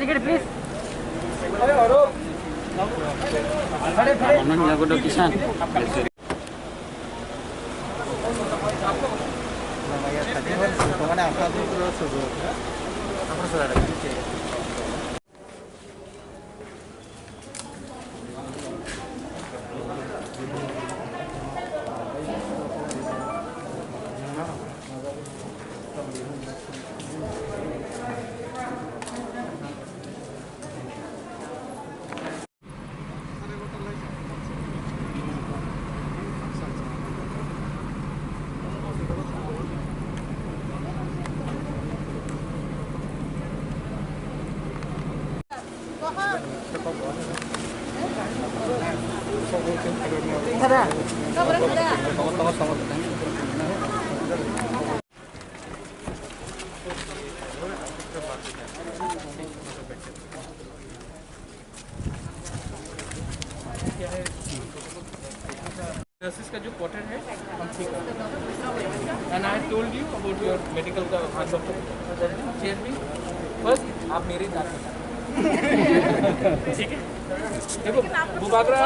Ticket please. किसान nurses का जो क्वार्टर है हम ठीक है। And I told you about your medical का चेयर भी फर्स्ट आप मेरे साथ ठीक है। देखो बुबागरा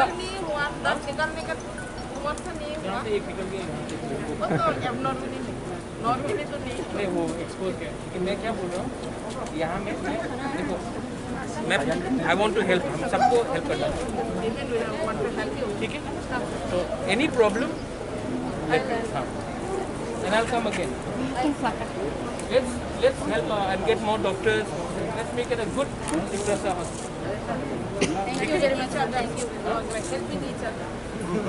यहाँ से एक निकल गया नहीं वो एक्सपोज किया। लेकिन मैं क्या बोल रहा हूँ यहाँ में देखो मैं आई वॉन्ट टू हेल्प, हम सबको हेल्प करना ठीक है। तो any problem and I'll come again. Let's help and get more doctors. Let's make it a good Tripura hospital. Thank you very much. Thank you. We are helping each other. You will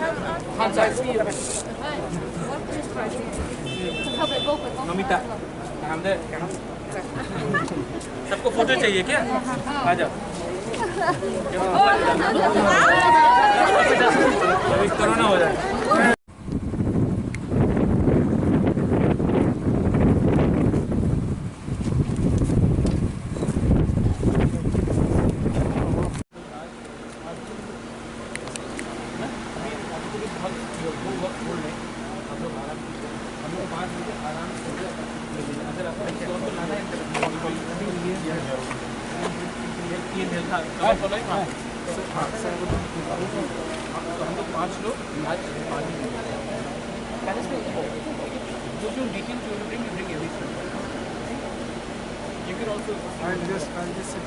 help us. हाँ side What is pricing? Namita हमने सबको photo चाहिए क्या? आ जाओ। अभी corona हो जाए। हम लोग 5 लोग आज जो detail you bring everything. You can also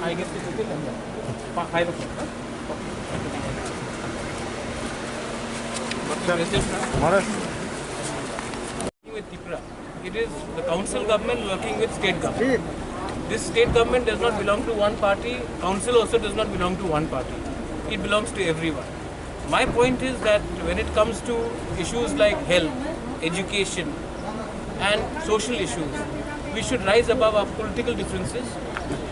I guess it's okay. 5 o'clock. With Tripura, it is the council government working with state government. This state government does not belong to one party. Council also does not belong to one party. It belongs to everyone. My point is that when it comes to issues like health, education and social issues, we should rise above our political differences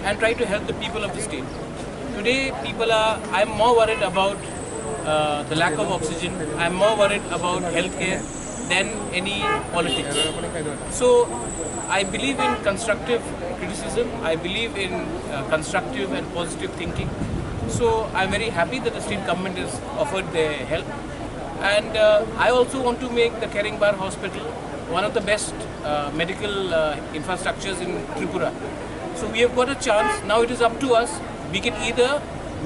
and try to help the people of the state. Today, I'm more worried about the lack of oxygen. I'm more worried about healthcare than any politics. So, I believe in constructive criticism. I believe in constructive and positive thinking. So I'm very happy that the state government has offered their help. And I also want to make the Keringbar Hospital one of the best medical infrastructures in Tripura. So we have got a chance. Now it is up to us. We can either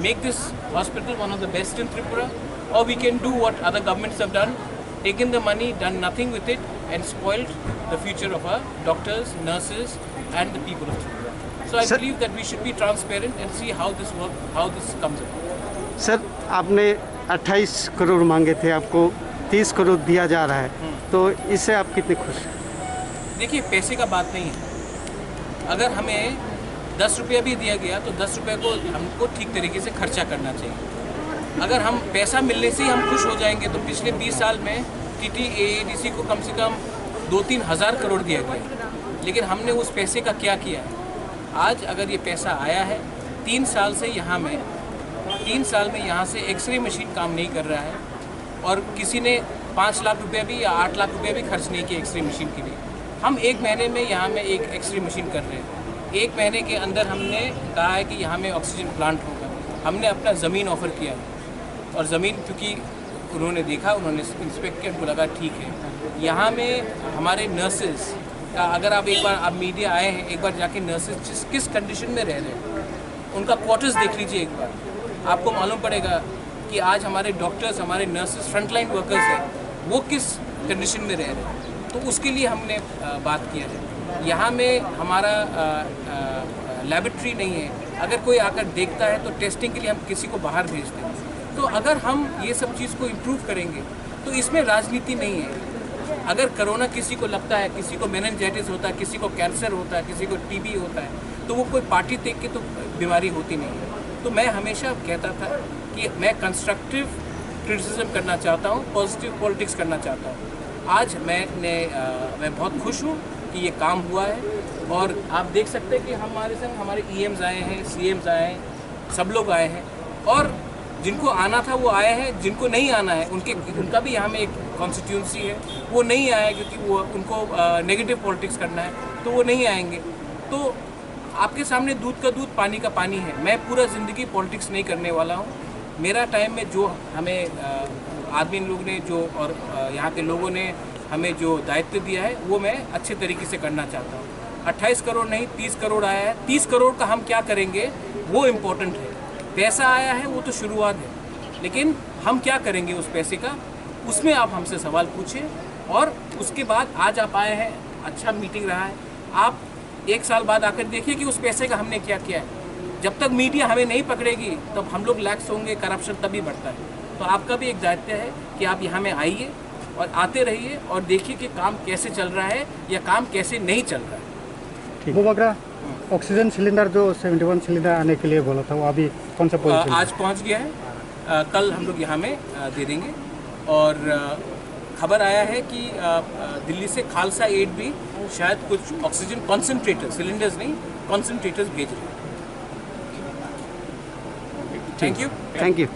make this hospital one of the best in Tripura, or we can do what other governments have done, taken the money, done nothing with it, and spoiled the future of our doctors, nurses, and the people of Tripura. So I believe that we should be transparent and see how this works, how this comes about. Sir, आपने 28 करोड़ मांगे थे, आपको 30 करोड़ दिया जा रहा है, तो इससे आप कितने खुश हैं? देखिए, पैसे का बात नहीं है। अगर हमें 10 रुपया भी दिया गया तो 10 रुपये को हमको ठीक तरीके से खर्चा करना चाहिए। अगर हम पैसा मिलने से ही हम खुश हो जाएंगे तो पिछले 20 साल में TTAADC को कम से कम 2-3 हज़ार करोड़ दिया गया, लेकिन हमने उस पैसे का क्या किया है? आज अगर ये पैसा आया है, 3 साल से यहाँ से एक्सरे मशीन काम नहीं कर रहा है और किसी ने 5 लाख रुपया भी या 8 लाख रुपया भी खर्च नहीं किया एक्सरे मशीन के लिए। हम 1 महीने में यहाँ में एक एक्सरे मशीन कर रहे हैं। 1 महीने के अंदर हमने कहा है कि यहाँ में ऑक्सीजन प्लांट होगा। हमने अपना ज़मीन ऑफ़र किया और ज़मीन क्योंकि उन्होंने देखा, उन्होंने इंस्पेक्ट किया, उनको लगा ठीक है। यहाँ में हमारे नर्सेज का अगर आप एक बार आप मीडिया आए हैं, एक बार जाके नर्सेज किस कंडीशन में रह रहे हैं, उनका क्वार्टर्स देख लीजिए एक बार, आपको मालूम पड़ेगा कि आज हमारे डॉक्टर्स, हमारे नर्सेस, फ्रंटलाइन वर्कर्स हैं, वो किस कंडीशन में रह रहे हैं। तो उसके लिए हमने बात किया है। यहाँ में हमारा लेबोरेटरी नहीं है, अगर कोई आकर देखता है तो टेस्टिंग के लिए हम किसी को बाहर भेजते हैं। तो अगर हम ये सब चीज़ को इम्प्रूव करेंगे तो इसमें राजनीति नहीं है। अगर कोरोना किसी को लगता है, किसी को मेनिंजाइटिस होता है, किसी को कैंसर होता है, किसी को टीबी होता है, तो वो कोई पार्टी देख के तो बीमारी होती नहीं है। तो मैं हमेशा कहता था कि मैं कंस्ट्रक्टिव क्रिटिसिज्म करना चाहता हूँ, पॉजिटिव पॉलिटिक्स करना चाहता हूँ। आज मैं बहुत खुश हूँ कि ये काम हुआ है। और आप देख सकते हैं कि हमारे संग हमारे EMs आए हैं, CMs आए हैं, सब लोग आए हैं। और जिनको आना था वो आए हैं, जिनको नहीं आना है उनका भी यहाँ में एक कॉन्स्टिट्यूंसी है, वो नहीं आए क्योंकि वो उनको नेगेटिव पॉलिटिक्स करना है, तो वो नहीं आएंगे। तो आपके सामने दूध का दूध, पानी का पानी है। मैं पूरा ज़िंदगी पॉलिटिक्स नहीं करने वाला हूँ। मेरा टाइम में जो हमें आदमी लोग ने जो और यहाँ के लोगों ने हमें जो दायित्व दिया है वो मैं अच्छे तरीके से करना चाहता हूँ। 28 करोड़ नहीं 30 करोड़ आया है। 30 करोड़ का हम क्या करेंगे वो इम्पोर्टेंट है। पैसा आया है वो तो शुरुआत है, लेकिन हम क्या करेंगे उस पैसे का, उसमें आप हमसे सवाल पूछें। और उसके बाद आज आप आए हैं, अच्छा मीटिंग रहा है, आप 1 साल बाद आकर देखिए कि उस पैसे का हमने क्या किया है। जब तक मीडिया हमें नहीं पकड़ेगी तब हम लोग लैक्स होंगे, करप्शन तभी बढ़ता है। तो आपका भी एक दायित्व है कि आप यहाँ में आइए और आते रहिए और देखिए कि काम कैसे चल रहा है या काम कैसे नहीं चल रहा है। वो बगरा ऑक्सीजन सिलेंडर जो 71 सिलेंडर आने के लिए बोला था वो अभी कौन सा पोजीशन? आज पहुँच गया है। कल हम लोग यहाँ में दे देंगे। और खबर आया है कि दिल्ली से खालसा एड भी शायद कुछ ऑक्सीजन कॉन्सेंट्रेटर, सिलेंडर्स नहीं, कॉन्सेंट्रेटर्स भेज रहे हैं। Thank you. Thank you.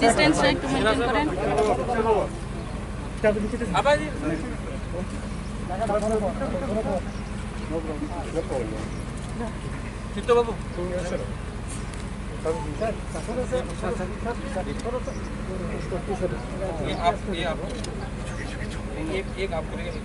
Distance try to maintain করেন। আবাজি চিত্ত বাবু ये आप एक आप करेंगे, एक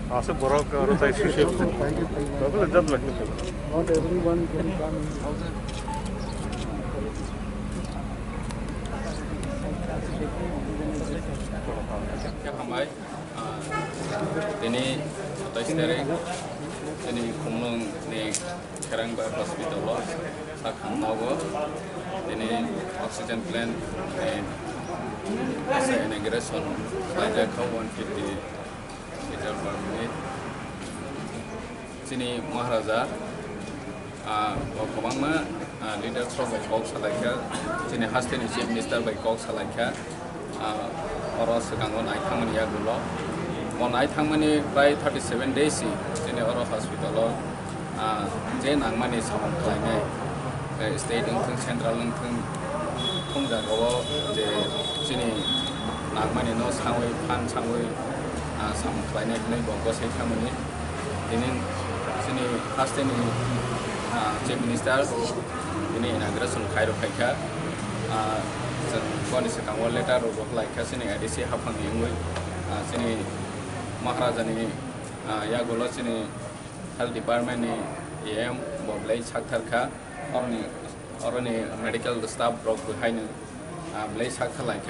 Asal borok kalau saya sushi, bagus lezat lagi. Not everyone can come. Kamai, ini 27 tarik, ini kumlong ni Kerang Bar Hospital lo, sakang nawa, ini oxygen plant, asa inauguration, baca kau 150 liter per minute. Sini Maharaja, wakabang ma leader from by Kok Salakya, sini Hasten Chief Minister by Kok Salakya. Orang sekarang naik tangman ya dulu, naik tangman ni by 37 days sih, sini orang hospital lo, jen angman ni sama kelainya, state lengkung, central lengkung, tunggu kalau je sini angman ni no sangway pan sangway, sama kelainya ni bawa saya tangman ni, ini sini pasti ni Chief Minister, ini inauguration Cairo kaya. Kau ni sekarang letter roh like sini edisi hafang yang sini Maharaja ni ya golo sini health department ni EM boleh sakthar ka orang ni medical staff brok hai ni boleh sakthar like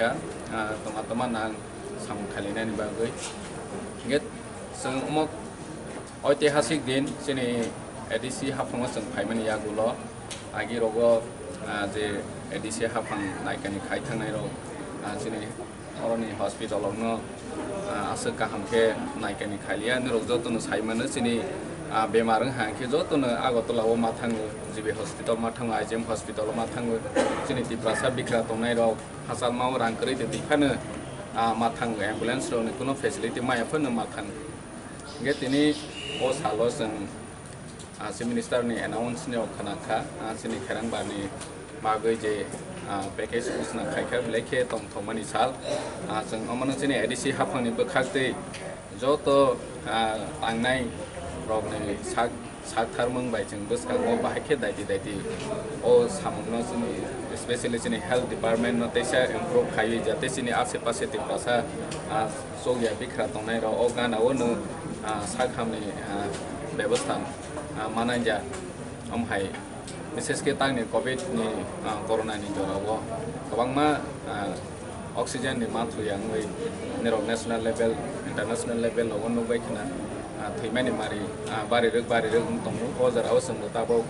teman-teman nang sam kalinya ni bagai get semua ঐতিহাসিক दिन sini edisi hafang seng payment ya golo agi rogo जे ADC हाफां नायकानि खायथांनायाव जोंनि अरनि हस्पिटालावनो आसो गाहामखे नायकानि खालिया निरक जतनो साइमानो जोंनि बेमार हांखे जतनो आगरतलाव मा थाङो जिबि हस्पिटाल मा थाङो आइजेम हस्पिटालाव मा थाङो जोंनि दिप्रासा बिख्रा दंनायाव हासार माव रांकरि दैखानो मा थाङो एम्बुलेन्स रनि कुनो फेसिलिटि मायाफोरनो मा थाङो गे दिनै अ साल' जों चिफ मिनिस्टारनि एनाउन्सनियाव खोनाखा जोंनि खेरांबानि बागै जे पेकेज उसना खायखा बिलाइखे दं थमानि साल जों अमन जोंनि एडिसि हाफांनिबो खाखदै जत' थांनाय रगनि सागथार मोनबाय जों बोसकाङाव बाहायखे दायदि अ सामनो जोंनि स्पेशली जोंनि हेल्थ डिपार्टमेन्ट तेसा इमप्रुभ खायो जाहाथे जोंनि आसे पासे दिप्रासा सगिया बिख्रा दंनाय अ गानावनो साखामनि व्यवस्था मानाय जा ओमहाय विशेषके तांनि कोविडनि कर'नानि दराव गोबांमा अक्सिजेननि माथुयाङै निरक नेशनेल लेभेल इन्टारनेशनेल लेभेलाव नुबाय खोना थैमानि मारि बारि रोग दङ अजाराव जोंबो दाबाव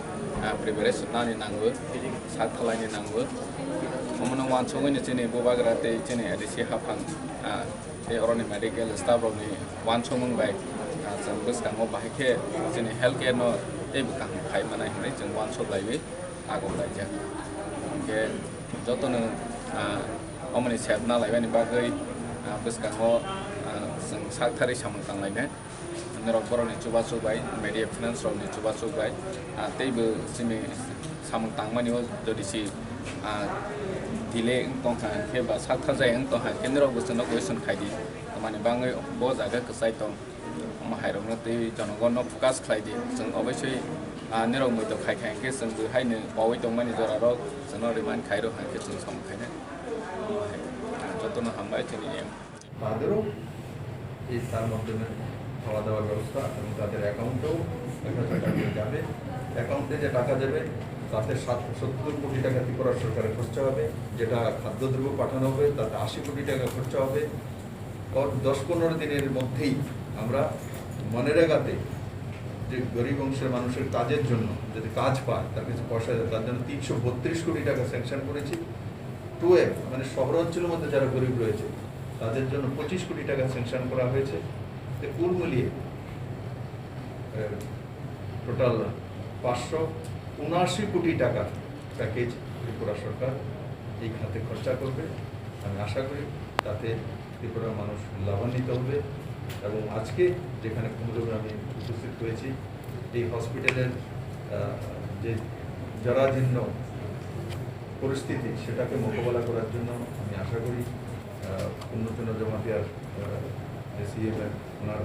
प्रिपेरेसन नानि नांगौ सात खालायनि नांगौ हमनो वानसङैनो जोंनि बबाग्राते जोंनि एडिसि हाफां बे अरनि मेडिकेल स्टाफनि वानसङैबाय जों बोसकाङाव बाहायखे जोंनि हेल्थ केयारनो एबो गाहाम खायमानाय होननाय जों वानस'लायबो आगरलायजा ओमफ्राय जतनो अमनि सेबना लायबानि बागै बोसकाङाव जों सागथारि सामोंखांलायनो निरक बर'नि चुबा चुबाय मेडिया फाइनान्स रनि चुबा चुबाय तेबो जोंनि सामोंखांमानि जदिसि दिले दंहा केबा सागथार जाय दंहा केन्द्रआव बोसोरनो क्वेश्चन खायदि माने बाङै ब जागा कसाय दं हायरनो दै जनगण फकास खालायदि जों अबयस्से निरक मैद खायखायखे जों बेहायनो बावै दंमानि जरार जों रिमाइन्ड खायरो हांखे जों सामखायनो যতন হামবাই তিনি তাদেরও এই তার মাধ্যমে খাওয়া দাওয়ার ব্যবস্থা এবং তাদের অ্যাকাউন্টেও 1,000 টাকা যাবে অ্যাকাউন্টে যে টাকা যাবে তাতে 70 কোটি টাকা ত্রিপুরা সরকারের খরচা হবে যেটা খাদ্যদ্রব্য পাঠানো হবে তাতে 80 কোটি টাকা খরচা হবে 10-15 দিনের মধ্যেই আমরা মনেরেগাতে যে গরিব অংশের মানুষের কাজের জন্য যদি কাজ পায় তার কিছু পয়সা তার জন্য 332 কোটি টাকা স্যাংশন করেছি টুয়েলভ মানে শহরাঞ্চলের মধ্যে যারা গরিব রয়েছে তাদের জন্য 25 কোটি টাকা স্যাংশন করা হয়েছে কুল মিলিয়ে টোটাল 579 কোটি টাকা প্যাকেজ ত্রিপুরা সরকার এই খাতে খরচা করবে আমি আশা করি তাতে ত্রিপুরার মানুষ লাভান্বিত হবে এবং আজকে যেখানে কুমুরগ্রামে আমি উপস্থিত হয়েছি এই হসপিটালের যে জরাজীর্ণ পরিস্থিতি সেটাকে মোকাবেলা করার জন্য আমি আশা করি উন্নতন জমাতিয়ার সিএমের ওনার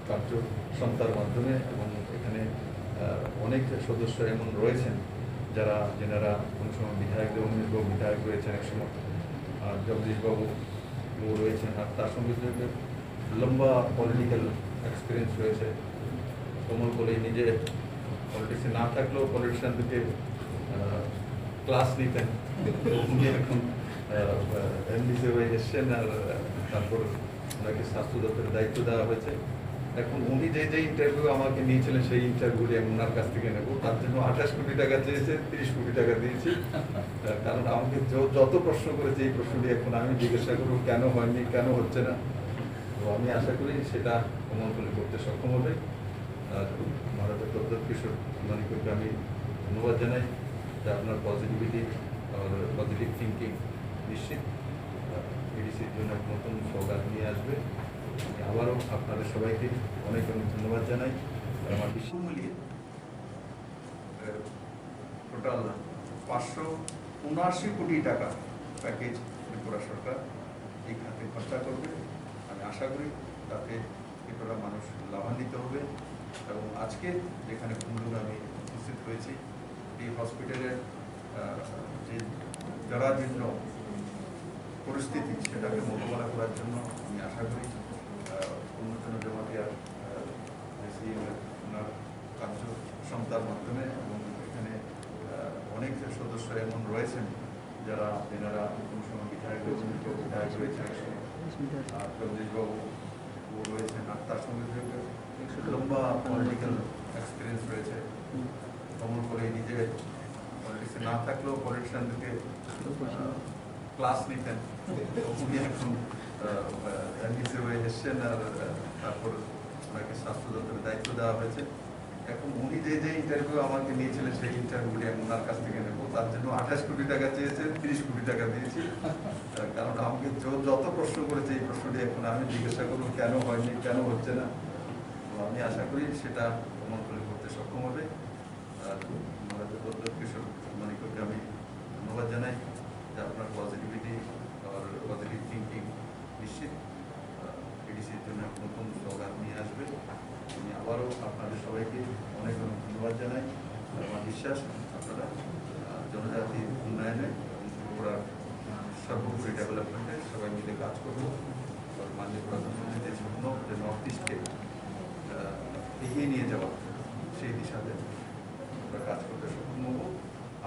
কার্যক্ষমতার মাধ্যমে এবং এখানে অনেক সদস্য এমন রয়েছেন যেনারা কোনো সময় অনিশবাবু বিধায়ক রয়েছেন একসময় জগদীশবাবু রয়েছেন আর তার সঙ্গে লম্বা পলিটিক্যাল এক্সপিরিয়েন্স রয়েছে কমল বলেই নিজে পলিটিক্সে না থাকলেও পলিটিশিয়ান থেকে ক্লাস নিতেন উনি এখন এমডিসি হয়ে এসছেন আর তারপর ওনাকে স্বাস্থ্য দপ্তরের দায়িত্ব দেওয়া হয়েছে এখন উনি যে ইন্টারভিউ আমাকে নিয়েছিলেন সেই ইন্টারভিউটি আমি ওনার কাছ থেকে নেব তার জন্য 28 কোটি টাকা চেয়েছে 30 কোটি টাকা দিয়েছি কারণ আমাকে যত প্রশ্ন করেছে এই প্রশ্নটি এখন আমি জিজ্ঞাসা করবো কেন হয়নি কেন হচ্ছে না তো আমি আশা করি সেটা কমলকলি করতে সক্ষম হবে আর ভারতের প্রদ্যোৎ কিশোর মানিককে আমি ধন্যবাদ জানাই যে আপনার পজিটিভিটি আর পজিটিভ থিঙ্কিং নিশ্চিত এডিসির জন্য এক নতুন সৌগাত নিয়ে আসবে আবারও আপনাদের সবাইকে অনেক অনেক ধন্যবাদ জানাই আমার বিশ্ব মিলিয়ে টোটাল 579 কোটি টাকা প্যাকেজ ত্রিপুরা সরকার এই খাতে খরচা করবে আমি আশা করি তাতে ত্রিপুরা মানুষ লাভান্বিত হবে এবং আজকে যেখানে কুমরগ্রামে আমি উপস্থিত হয়েছি এই হসপিটালের যে জরাজীর্ণ পরিস্থিতি সেটাকে মোকাবেলা করার জন্য আমি আশা করি উন্নতন জমাতিয়ার সিএমের ওনার কার্যক্ষমতার মাধ্যমে এবং এখানে অনেক সদস্য এমন রয়েছেন যেনারা কোনো সময় বিধায়ক রয়েছেন জগদীশবাবু রয়েছেন আর তার সঙ্গে লম্বা পলিটিক্যাল এক্সপিরিয়েন্স রয়েছে কমল করে নিজে অফিসে না থাকলেও পলিটিশিয়ানদেরকে ক্লাস নিতেন, উনি এখন এমপিসি হয়ে এসছেন। আর তারপর ওনাকে স্বাস্থ্য দপ্তরের দায়িত্ব দেওয়া হয়েছে। এখন উনি যে ইন্টারভিউ আমাকে নিয়েছিলেন সেই ইন্টারভিউটি আমি ওনার কাছ থেকে নেবো। তার জন্য 28 কোটি টাকা চেয়েছেন, 30 কোটি টাকা দিয়েছি। কারণ আমাকে যত প্রশ্ন করেছে এই প্রশ্নটি এখন আমি জিজ্ঞাসা করবো কেন হয়নি, কেন হচ্ছে না। তো আমি আশা করি সেটা প্রমাণ করতে সক্ষম হবে। আর কিশোর মানিককে আমি ধন্যবাদ জানাই যে আপনার পজিটিভিটি আর পজিটিভ থিঙ্কিং নিশ্চিত এডিসির জন্য নতুন স্লোগান নিয়ে আসবে। আমি আবারও আপনাদের সবাইকে অনেক অনেক ধন্যবাদ জানাই। আমার বিশ্বাস আপনারা জনজাতি উন্নয়নে ত্রিপুরার সর্বোপরি ডেভেলপমেন্টে সবাই মিলে কাজ করবো। মাননীয় প্রধানমন্ত্রীর স্বপ্ন যে নর্থ ইস্টকে এগিয়ে নিয়ে যাওয়া, সেই দিশাতে আমরা কাজ করতে সক্ষম হবো।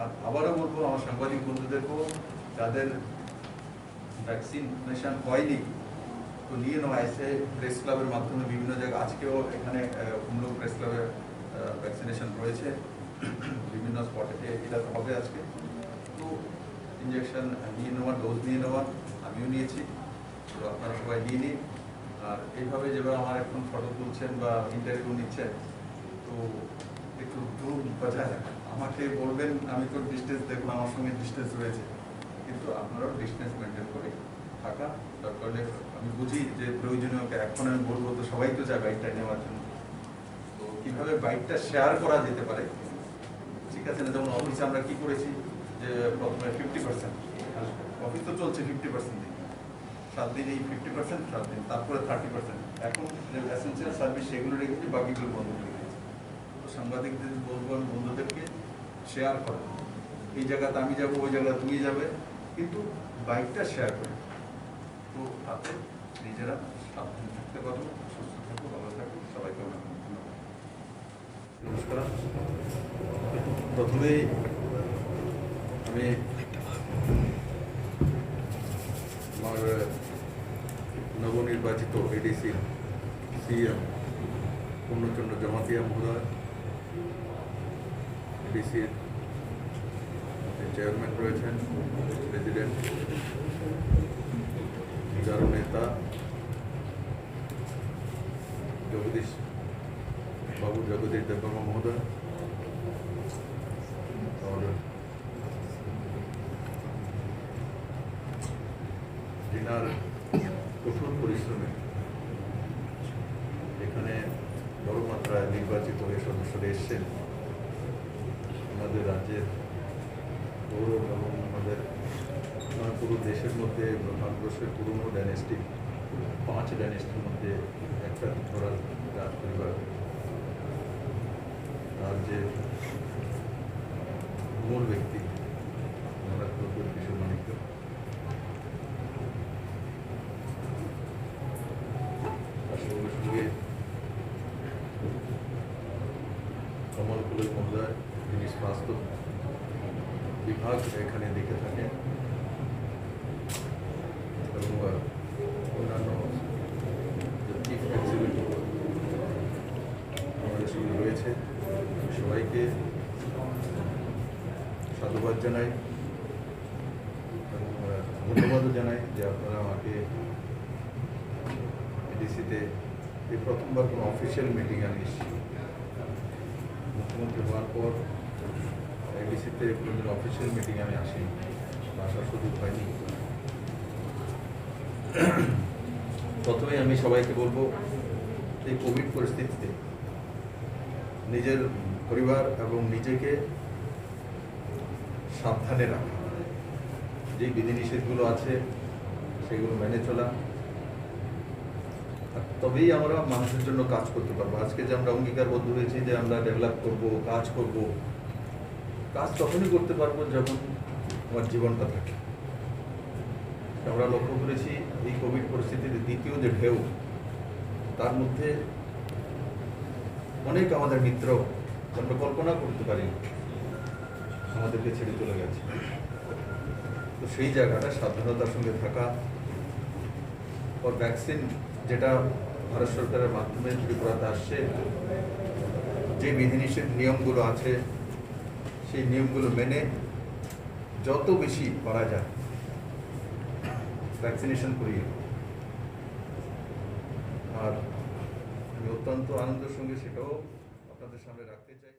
আর আবারও বলবো আমার সাংবাদিক বন্ধুদেরকেও, যাদের ভ্যাকসিনেশন হয়নি তো নিয়ে নেওয়া এসে প্রেস ক্লাবের মাধ্যমে বিভিন্ন জায়গায়, আজকেও এখানে কুমড়ো প্রেস ক্লাবে ভ্যাকসিনেশন রয়েছে বিভিন্ন স্পটে, এটা হবে আজকে। তো ইঞ্জেকশন নিয়ে নেওয়া, ডোজ নিয়ে নেওয়া, আমিও নিয়েছি। তো আপনারা সবাই নিয়ে নিন। আর এইভাবে যেভাবে আমার এখন ফটো তুলছেন বা ইন্টারভিউ নিচ্ছেন, তো একটু দূর বজায় রাখেন। আমাকে বলবেন, আমি তো ডিস্টেন্স দেখুন, আমার সঙ্গে ডিস্টেন্স রয়েছে, কিন্তু আপনারাও ডিস্টেন্স মেনটেন করে থাকা দরকার। আমি বুঝি যে প্রয়োজনীয়, এখন আমি বলবো তো সবাই তো চায় বাইকটা নেওয়ার জন্য, তো কীভাবে বাইকটা শেয়ার করা যেতে পারে, ঠিক আছে না? যেমন অফিসে আমরা কি করেছি যে প্রথমে 50%, অফিস তো চলছে 50% দিন, 7 দিন এই 50%, 7 দিন, তারপরে 30%। এখন যে এসেন্সিয়াল সার্ভিস সেগুলো রেখেছি, বাকিগুলো বন্ধ করে দিয়েছি। তো সাংবাদিকদের বলবো, আমি বন্ধুদেরকে শেয়ার করো, এই জায়গাতে আমি যাবো, ওই জায়গায় তুমি যাবে, কিন্তু বাইকটা শেয়ার করে। তো তাতে নিজেরা সাবধানে থাকতে পারবো, সুস্থ থাকবো, ভালো থাকবো। সবাইকে অনেক ধন্যবাদ। নমস্কার। প্রথমেই আমি আমার নবনির্বাচিত এডিসি সিএম পূর্ণচন্দ্র জমাতিয়া মহোদয়, এডিসির চেয়ারম্যান রয়েছেন, প্রেসিডেন্ট, যারা নেতা জগদীশ দেববর্মা মহোদয়, और जिनार कठोर परिश्रमे এখানে বড় মাত্রায় নির্বাচিত হয়ে সদস্যরা এসেছেন, আমাদের রাজ্যের গৌরব এবং আমাদের পুরো দেশের মধ্যে ভারতবর্ষের পুরনো ডাইনেস্টি, 5 ডাইনেস্টির মধ্যে একটা ধরার রাজ পরিবার, তার যে মূল ব্যক্তি আমরা কিশোর মানিক্য, তার সঙ্গে সঙ্গে কমল কুলই মহোদয়, যিনি স্বাস্থ্য বিভাগ এখানে দেখে থাকেন, এবং অন্যান্য চিফ এক্সিকিউটিভ আমাদের সঙ্গে রয়েছে। সবাইকে সাধুবাদ জানাই এবং ধন্যবাদও জানাই যে আপনারা আমাকে এডিসিতে এই প্রথমবার কোনো অফিসিয়াল মিটিং আমি এসেছি। মুখ্যমন্ত্রী হওয়ার পর এডিসিতে কোনো অফিসিয়াল মিটিং আমি আসিনি, আসার সুযোগ হয়নি। প্রথমে আমি সবাইকে বলবো, এই কোভিড পরিস্থিতিতে নিজের পরিবার এবং নিজেকে সাবধানে রাখা, যে বিধিনিষেধগুলো আছে সেগুলো মেনে চলা, আর তবেই আমরা মানুষের জন্য কাজ করতে পারবো। আজকে যে আমরা অঙ্গীকারবদ্ধ হয়েছি যে আমরা ডেভেলপ করব, কাজ করব, কাজ তখনই করতে পারবো যখন আমার জীবনটা থাকে। আমরা লক্ষ্য করেছি এই কোভিড পরিস্থিতিতে দ্বিতীয় যে ঢেউ, তার মধ্যে অনেক আমাদের মিত্র আমরা কল্পনা করতে পারি আমাদেরকে ছেড়ে চলে গেছে। তো সেই জায়গাটা সাবধানতার সঙ্গে থাকা, ওর ভ্যাকসিন যেটা ভারত সরকারের মাধ্যমে ত্রিপুরাতে আসছে, যে বিধিনিষেধ নিয়মগুলো আছে সেই নিয়মগুলো মেনে যত বেশি করা যায় ভ্যাকসিনেশন করিয়ে। আর আমি অত্যন্ত আনন্দের সঙ্গে সেটাও আপনাদের সামনে রাখতে চাই।